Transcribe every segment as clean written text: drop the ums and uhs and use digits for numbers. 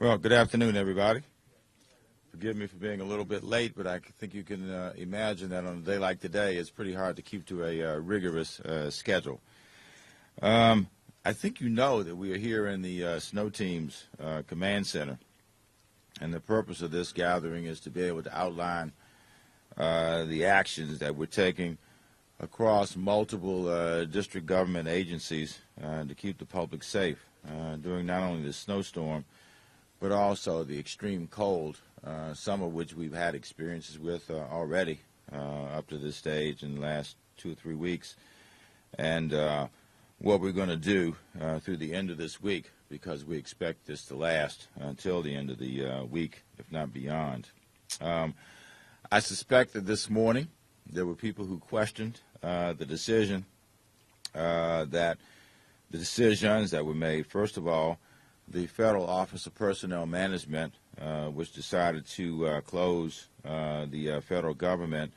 Well, good afternoon, everybody. Forgive me for being a little bit late, but I think you can imagine that on a day like today, it's pretty hard to keep to a rigorous schedule. I think you know that we are here in the Snow Team's command center, and the purpose of this gathering is to be able to outline the actions that we're taking across multiple district government agencies to keep the public safe during not only the snowstorm, but also the extreme cold, some of which we've had experiences with already up to this stage in the last 2 or 3 weeks, and what we're going to do through the end of this week, because we expect this to last until the end of the week, if not beyond. I suspect that this morning there were people who questioned the decisions that were made. First of all, the Federal Office of Personnel Management, which decided to close the federal government,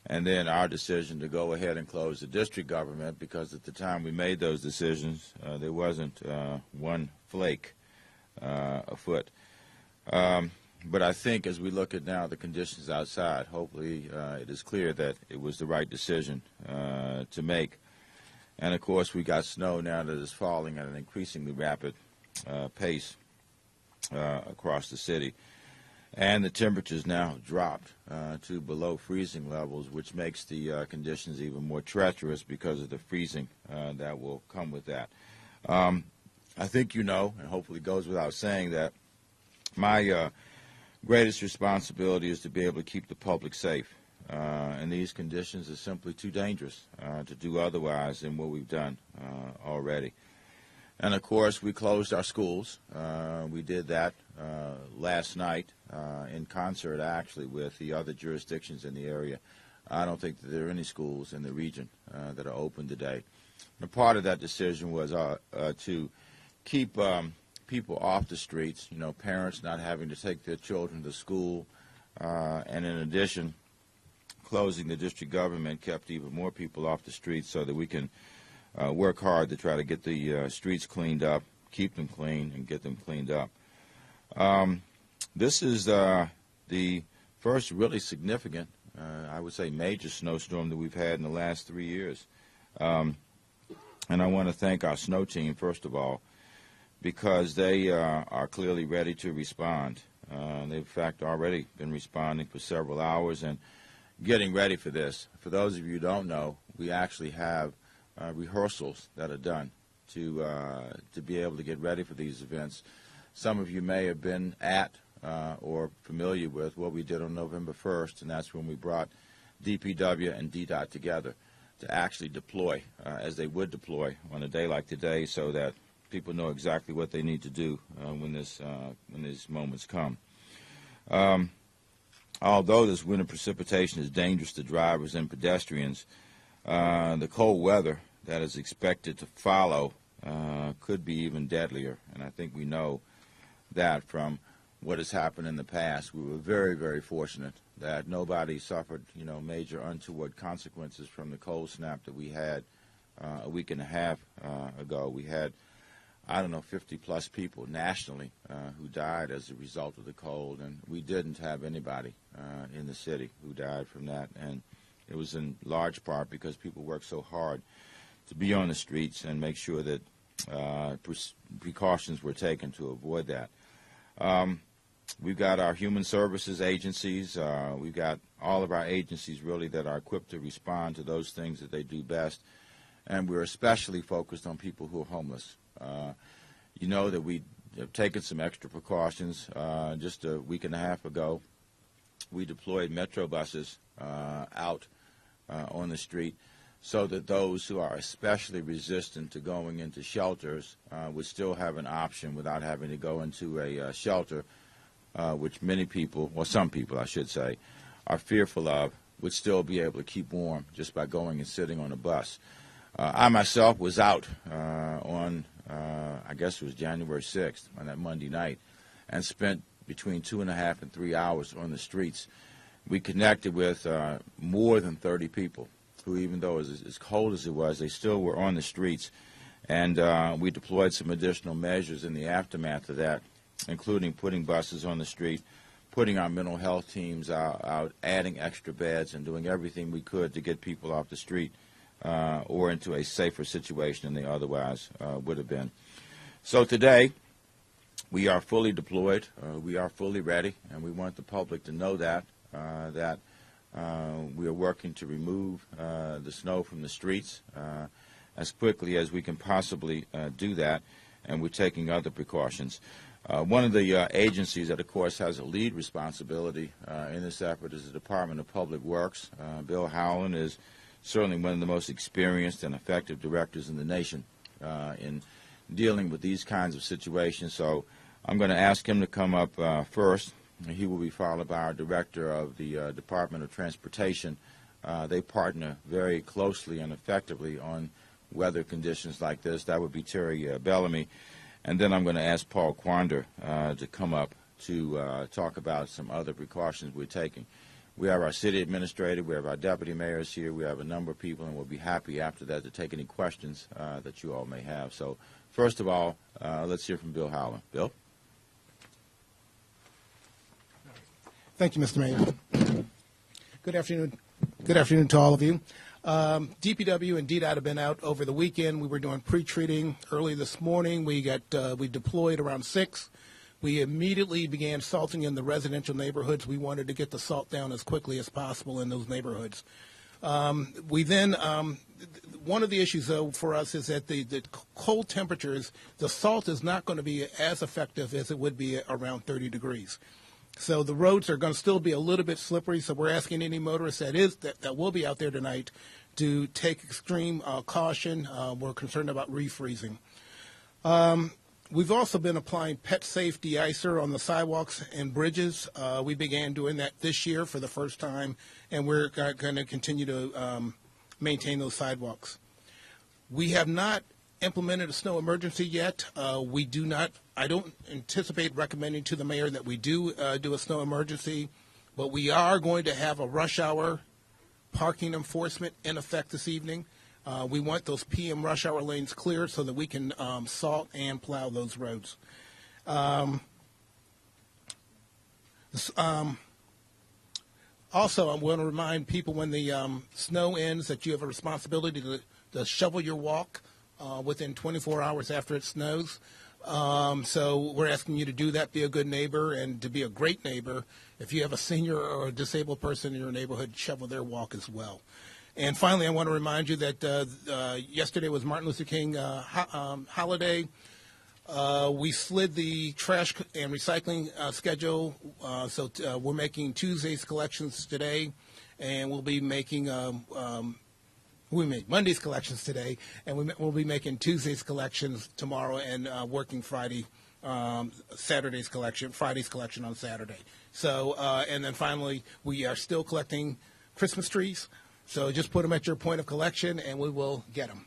and then our decision to go ahead and close the district government, because at the time we made those decisions, there wasn't one flake afoot. But I think as we look at now the conditions outside, hopefully it is clear that it was the right decision to make. And, of course, we got snow now that is falling at an increasingly rapid pace across the city, and the temperatures now have dropped to below freezing levels, which makes the conditions even more treacherous because of the freezing that will come with that. I think you know, and hopefully goes without saying, that my greatest responsibility is to be able to keep the public safe, and these conditions are simply too dangerous to do otherwise than what we've done already. And, of course, we closed our schools. We did that last night in concert, actually, with the other jurisdictions in the area. I don't think that there are any schools in the region that are open today. And part of that decision was to keep people off the streets, you know, parents not having to take their children to school. And in addition, closing the district government kept even more people off the streets so that we can work hard to try to get the streets cleaned up, keep them clean, and get them cleaned up. This is the first really significant, I would say major snowstorm that we've had in the last 3 years. And I want to thank our snow team, first of all, because they are clearly ready to respond. They've, in fact, already been responding for several hours and getting ready for this. For those of you who don't know, we actually have rehearsals that are done to be able to get ready for these events. Some of you may have been at or familiar with what we did on November 1st, and that's when we brought DPW and DDOT together to actually deploy as they would deploy on a day like today, so that people know exactly what they need to do when these moments come. Although this winter precipitation is dangerous to drivers and pedestrians, the cold weather that is expected to follow could be even deadlier, and I think we know that from what has happened in the past. We were very, very fortunate that nobody suffered, you know, major untoward consequences from the cold snap that we had a week and a half ago. We had, I don't know, 50-plus people nationally who died as a result of the cold, and we didn't have anybody in the city who died from that. And it was in large part because people worked so hard to be on the streets and make sure that precautions were taken to avoid that. We've got our human services agencies. We've got all of our agencies really that are equipped to respond to those things that they do best. And we're especially focused on people who are homeless. You know that we have taken some extra precautions. Just a week and a half ago, we deployed Metro buses out on the street so that those who are especially resistant to going into shelters would still have an option without having to go into a shelter, which many people, or some people I should say, are fearful of, would still be able to keep warm just by going and sitting on a bus. I myself was out on, I guess it was January 6th, on that Monday night, and spent between 2.5 and 3 hours on the streets. We connected with more than 30 people who, even though it was as cold as it was, they still were on the streets. And we deployed some additional measures in the aftermath of that including putting buses on the street, putting our mental health teams out, adding extra beds, and doing everything we could to get people off the street or into a safer situation than they otherwise would have been. So today, we are fully deployed, we are fully ready, and we want the public to know that we are working to remove the snow from the streets as quickly as we can possibly do that, and we're taking other precautions. One of the agencies that, of course, has a lead responsibility in this effort is the Department of Public Works. Bill Howland is certainly one of the most experienced and effective directors in the nation in dealing with these kinds of situations. So I'm going to ask him to come up first. He will be followed by our director of the Department of Transportation. They partner very closely and effectively on weather conditions like this. That would be Terry Bellamy. And then I'm going to ask Paul Quander to come up to talk about some other precautions we're taking. We have our city administrator, we have our deputy mayors here, we have a number of people, and we'll be happy after that to take any questions that you all may have. So first of all, let's hear from Bill Howland. Bill? Thank you, Mr. Mayor. Good afternoon. Good afternoon to all of you. DPW and DDOT have been out over the weekend. We were doing pre-treating early this morning. We deployed around 6. We immediately began salting in the residential neighborhoods. We wanted to get the salt down as quickly as possible in those neighborhoods. We then, one of the issues, though, for us is that the cold temperatures, the salt is not going to be as effective as it would be around 30 degrees. So the roads are going to still be a little bit slippery, so we're asking any motorist that will be out there tonight to take extreme caution. We're concerned about refreezing. We've also been applying pet safe de-icer on the sidewalks and bridges. We began doing that this year for the first time, and we're going to continue to maintain those sidewalks. We have not implemented a snow emergency yet. I don't anticipate recommending to the mayor that we do a snow emergency, but we are going to have a rush hour parking enforcement in effect this evening. We want those PM rush hour lanes cleared so that we can salt and plow those roads. Also, I want to remind people when the snow ends that you have a responsibility to shovel your walk within 24 hours after it snows. So we're asking you to do that, be a good neighbor, and to be a great neighbor. If you have a senior or a disabled person in your neighborhood, shovel their walk as well. And finally, I want to remind you that yesterday was Martin Luther King holiday. We slid the trash and recycling schedule, so we're making Tuesday's collections today, and we'll be making we made Monday's collections today, and we'll be making Tuesday's collections tomorrow, and working Friday, Friday's collection on Saturday. So, and then finally, we are still collecting Christmas trees. So just put them at your point of collection, and we will get them.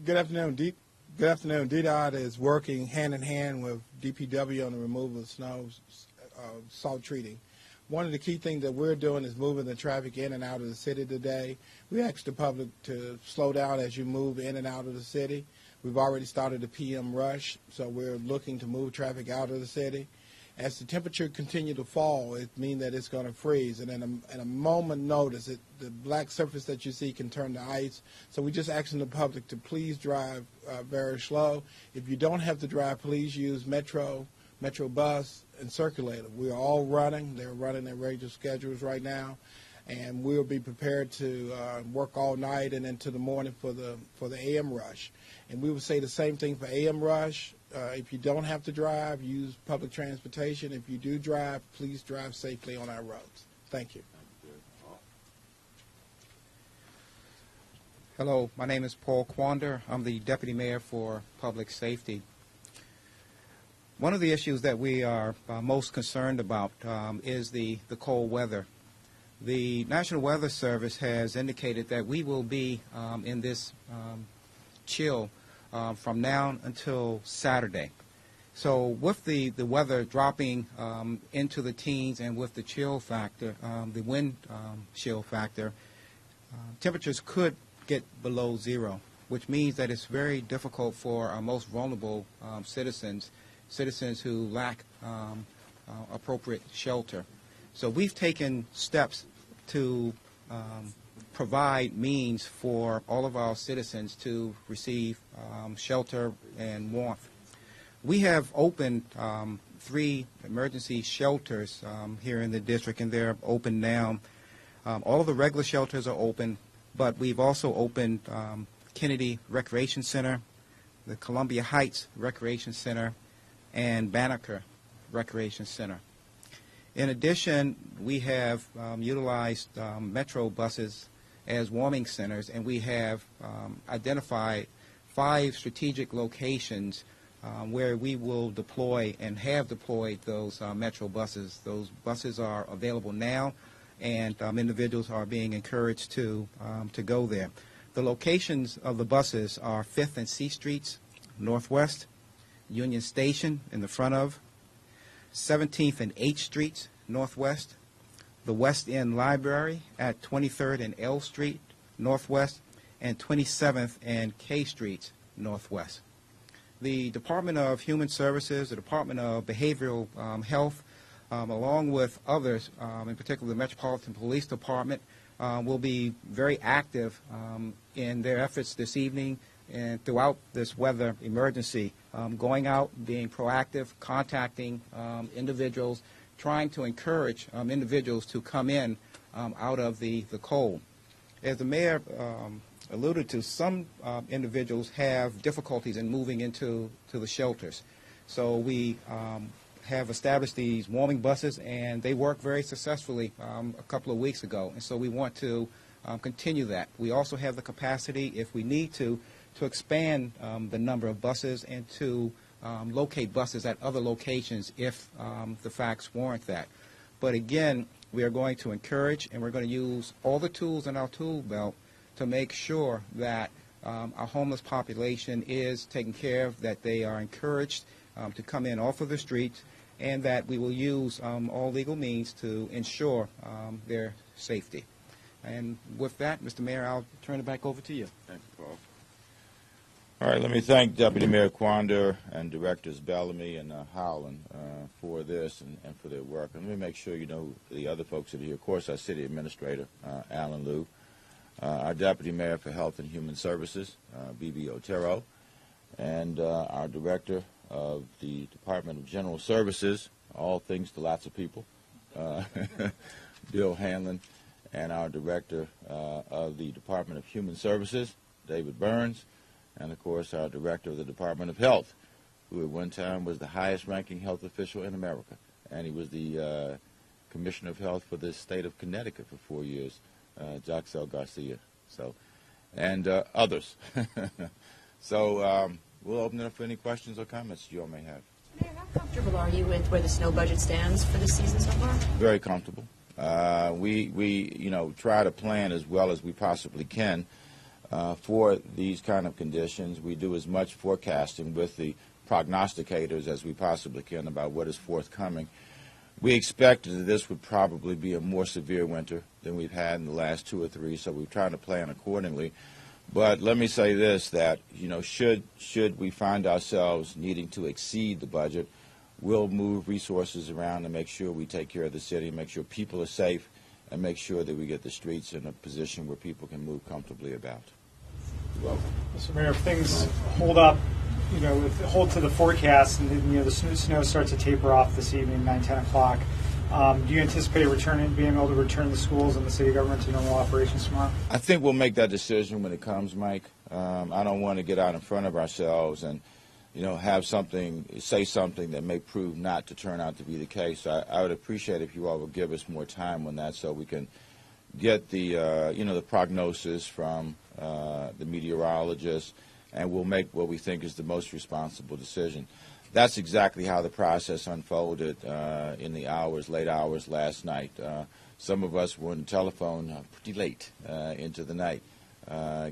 Good afternoon. Good afternoon. DDOT is working hand in hand with DPW on the removal of snow, salt treating. One of the key things that we're doing is moving the traffic in and out of the city today. We ask the public to slow down as you move in and out of the city. We've already started the PM rush, so we're looking to move traffic out of the city. As the temperature continues to fall, it means that it's going to freeze. And in a moment notice, the black surface that you see can turn to ice. So we're just asking the public to please drive very slow. If you don't have to drive, please use Metro bus, and Circulator. We are all running. They're running their regular schedules right now. And we'll be prepared to work all night and into the morning for the AM rush. And we would say the same thing for AM rush. If you don't have to drive, use public transportation. If you do drive, please drive safely on our roads. Thank you. Hello, my name is Paul Quander. I'm the Deputy Mayor for Public Safety. One of the issues that we are most concerned about is the cold weather. The National Weather Service has indicated that we will be in this chill from now until Saturday. So with the weather dropping into the teens and with the chill factor, the wind chill factor, temperatures could get below zero, which means that it's very difficult for our most vulnerable citizens who lack appropriate shelter. So we've taken steps to provide means for all of our citizens to receive shelter and warmth. We have opened 3 emergency shelters here in the district, and they're open now. All of the regular shelters are open, but we've also opened Kennedy Recreation Center, the Columbia Heights Recreation Center, and Banneker Recreation Center. In addition, we have utilized Metro buses as warming centers, and we have identified 5 strategic locations where we will deploy and have deployed those Metro buses. Those buses are available now, and individuals are being encouraged to go there. The locations of the buses are 5th and C Streets, Northwest, Union Station in the front of, 17th and H Streets, Northwest, the West End Library at 23rd and L Street, Northwest, and 27th and K Streets, Northwest. The Department of Human Services, the Department of Behavioral Health, along with others, in particular the Metropolitan Police Department, will be very active in their efforts this evening and throughout this weather emergency, going out, being proactive, contacting individuals, trying to encourage individuals to come in out of the cold. As the mayor alluded to, some individuals have difficulties in moving into the shelters. So we have established these warming buses, and they work very successfully a couple of weeks ago. And so we want to continue that. We also have the capacity, if we need to expand the number of buses and to locate buses at other locations if the facts warrant that. But again, we are going to encourage, and we're going to use all the tools in our tool belt to make sure that our homeless population is taken care of, that they are encouraged to come in off of the streets, and that we will use all legal means to ensure their safety. And with that, Mr. Mayor, I'll turn it back over to you. Thank you, Paul. All right, let me thank Deputy Mayor Quander and Directors Bellamy and Howland for this and for their work. And let me make sure you know the other folks that are here. Of course, our City Administrator, Alan Liu, our Deputy Mayor for Health and Human Services, B.B. Otero, and our Director of the Department of General Services, all things to lots of people, Bill Hanlon, and our Director of the Department of Human Services, David Burns, and, of course, our Director of the Department of Health, who at one time was the highest-ranking health official in America, and he was the Commissioner of Health for the state of Connecticut for 4 years, Jaxel Garcia, and others. So we'll open it up for any questions or comments you all may have. Mayor, how comfortable are you with where the snow budget stands for this season so far? Very comfortable. We try to plan as well as we possibly can for these kind of conditions. We do as much forecasting with the prognosticators as we possibly can about what is forthcoming. We expected that this would probably be a more severe winter than we've had in the last 2 or 3, so we've tried to plan accordingly. But let me say this, that should we find ourselves needing to exceed the budget, we'll move resources around to make sure we take care of the city, make sure people are safe, and make sure that we get the streets in a position where people can move comfortably about. You're welcome. Mr. Mayor, if things hold up, hold to the forecast, and the snow starts to taper off this evening, 9, 10 o'clock, do you anticipate being able to return the schools and the city government to normal operations tomorrow? I think we'll make that decision when it comes, Mike. I don't want to get out in front of ourselves and say something that may prove not to turn out to be the case. I would appreciate if you all would give us more time on that so we can get the prognosis from the meteorologists, and we'll make what we think is the most responsible decision. That's exactly how the process unfolded in the late hours last night. Some of us were on the telephone pretty late into the night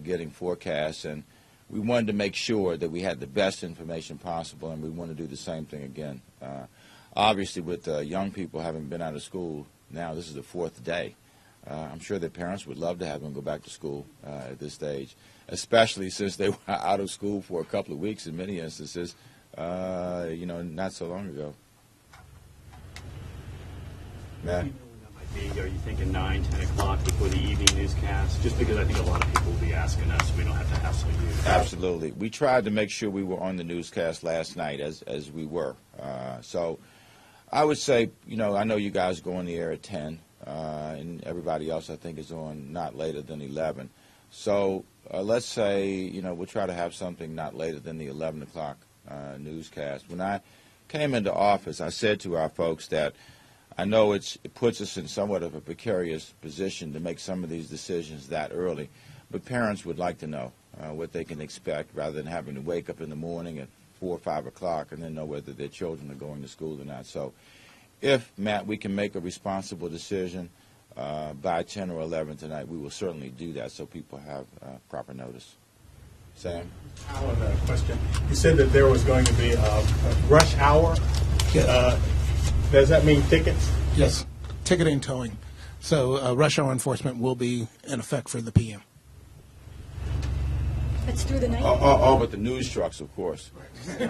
getting forecasts, and we wanted to make sure that we had the best information possible, and we want to do the same thing again. Obviously, with young people having been out of school now, this is the 4th day. I'm sure their parents would love to have them go back to school at this stage, especially since they were out of school for a couple of weeks in many instances, not so long ago. Matt? Are you thinking 9, 10 o'clock before the evening newscast? Just because I think a lot of people will be asking us, so we don't have to hassle you. Absolutely. We tried to make sure we were on the newscast last night, as we were. So I would say, I know you guys go on the air at 10, and everybody else, I think, is on not later than 11. So let's say, we'll try to have something not later than the 11 o'clock newscast. When I came into office, I said to our folks that I know it puts us in somewhat of a precarious position to make some of these decisions that early, but parents would like to know what they can expect rather than having to wake up in the morning at 4 or 5 o'clock and then know whether their children are going to school or not. So if, Matt, we can make a responsible decision by 10 or 11 tonight, we will certainly do that so people have proper notice. Sam? Alan, a question. You said that there was going to be a rush hour. Yes. Does that mean tickets? Yes, ticketing and towing. So rush hour enforcement will be in effect for the PM. It's through the night? All but the news trucks, of course. 4 to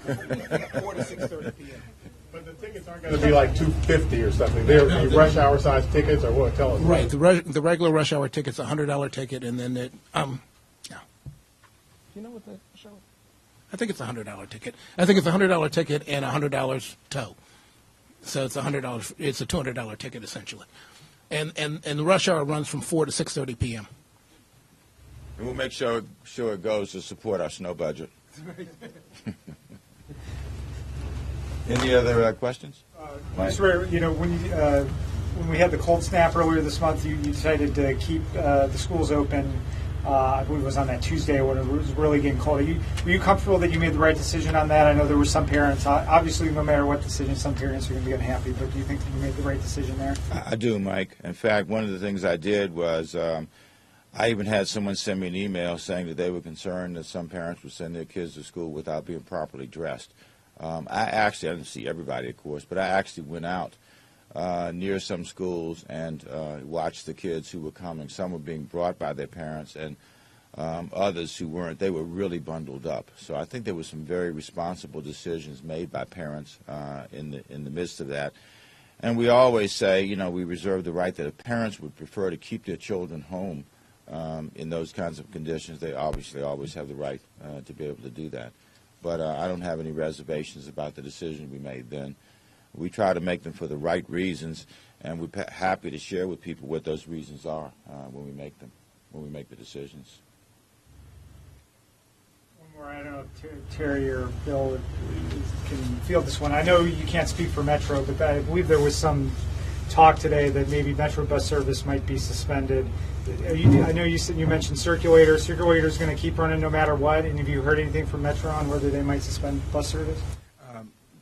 6:30 p.m. But the tickets aren't going to be like $250 or something. They're rush hour size tickets or what? Tell us. Right. The regular rush hour ticket's a $100 ticket, and then yeah. You know what the show? I think it's a $100 ticket. I think it's a $100 ticket and $100 tow. So it's $100. It's a $200 ticket essentially, and the rush hour runs from 4 to 6:30 p.m. And we'll make sure it goes to support our snow budget. Any other questions? Mr. Mayor, when we had the cold snap earlier this month, you decided to keep the schools open. I believe it was on that Tuesday when it was really getting cold. Were you comfortable that you made the right decision on that? I know there were some parents, obviously no matter what decision, some parents are going to be unhappy, but do you think that you made the right decision there? I do, Mike. In fact, one of the things I did was I even had someone send me an email saying that they were concerned that some parents would send their kids to school without being properly dressed. I didn't see everybody, of course, but I actually went out near some schools and watched the kids who were coming. Some were being brought by their parents, and others who weren't. They were really bundled up. So I think there were some very responsible decisions made by parents in the midst of that. And we always say, we reserve the right that if parents would prefer to keep their children home in those kinds of conditions, they obviously always have the right to be able to do that. But I don't have any reservations about the decision we made then. We try to make them for the right reasons, and we're happy to share with people what those reasons are when we make the decisions. One more, I don't know if Terry or Bill can field this one. I know you can't speak for Metro, but I believe there was some talk today that maybe Metro bus service might be suspended. I know you mentioned Circulator. Circulator is going to keep running no matter what. And have you heard anything from Metro on whether they might suspend bus service?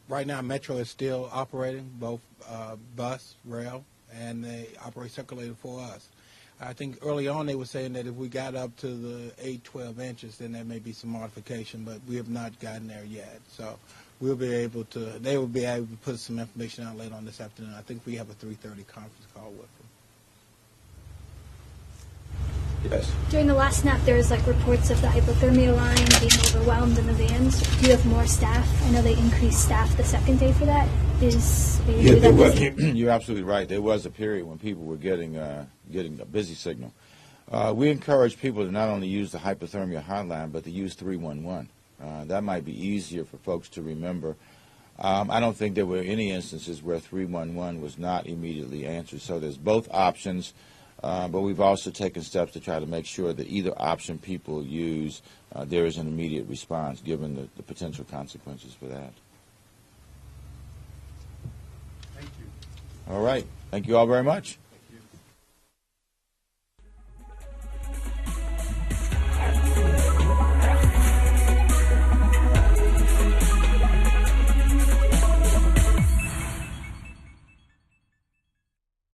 Right now, Metro is still operating both bus, rail, and they operate Circulator for us. I think early on they were saying that if we got up to the 8-12 inches, then there may be some modification, but we have not gotten there yet. So we'll be able to. They will be able to put some information out later on this afternoon. I think we have a 3:30 conference call with them. Yes. During the last snap, there was reports of the hypothermia line being overwhelmed in the vans. Do you have more staff? I know they increased staff the second day for that. You're absolutely right. There was a period when people were getting a busy signal. We encourage people to not only use the hypothermia hotline, but to use 311. That might be easier for folks to remember. I don't think there were any instances where 311 was not immediately answered. So there's both options. But we've also taken steps to try to make sure that either option people use, there is an immediate response, given the potential consequences for that. Thank you. All right. Thank you all very much.